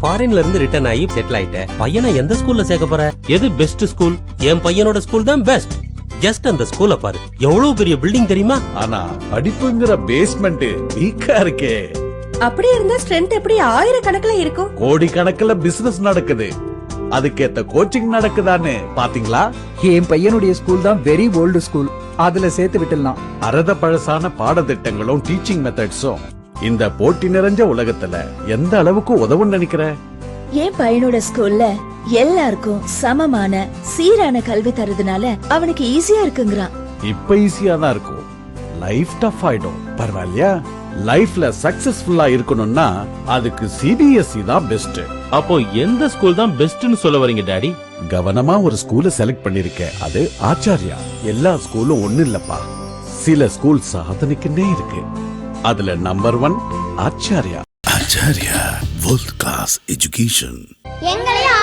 ஃபாரின்ல இருந்து ரிட்டர்ன் ஆகி செட்டில் ஆயிட்ட பையனை எந்த ஸ்கூல்ல சேர்க்க போற? எது பெஸ்ட் ஸ்கூல்? என் பையனோட ஸ்கூல் தான் பெஸ்ட். ஜஸ்ட் அந்த ஸ்கூல்ல பாரு, எவ்வளவு பெரிய பில்டிங் தெரியுமா? ஆனா படிப்புங்கிற பேஸ்மெண்ட் வீக்கா இருக்கே. அப்படி இருந்தா ஸ்ட்ரென்த் எப்படி ஆயிரக்கணக்குல இருக்கும்? கோடி கணக்குல பிசினஸ் நடக்குது, அதுக்கேத்த கோச்சிங் நடக்குதான்னு பாத்தீங்களா? என் பையனுடைய ஸ்கூல் தான் வெரி ஓல்டு ஸ்கூல், அதுல சேர்த்து விட்டுலாம். அறத பழசான பாடத்திட்டங்களும் டீச்சிங் மெத்தட்ஸும் இந்த போட்டி நிறைஞ்ச உலகத்துல எந்த அளவுக்கு உதவும் நினைக்கிற? என் பையனோட ஸ்கூல்ல எல்லாருக்கும் சமமான சீரான கல்வி தரதுனால அவனுக்கு ஈஸியா இருக்குங்கிறான். இப்ப ஈஸியா தான் இருக்கும், லைஃப் டஃப் ஆயிடும். பரவாயில்லையா? லைஃப்ல சக்சஸ்ஃபுல்லா இருக்கணும்னா அதுக்கு சிபிஎஸ்இ தான் பெஸ்ட். அப்போ எந்த ஸ்கூல் தான் பெஸ்ட்னு சொல்ல வரீங்க டாடி? கவனமா ஒரு ஸ்கூலை செலக்ட் பண்ணிருக்கேன், அது ஆச்சாரியா. எல்லா ஸ்கூலும் ஒண்ணு இல்லப்பா, சில ஸ்கூல் சாதனைக்குன்னே இருக்கு. அதுல number 1 Acharya. Acharya world class education. எங்களையும்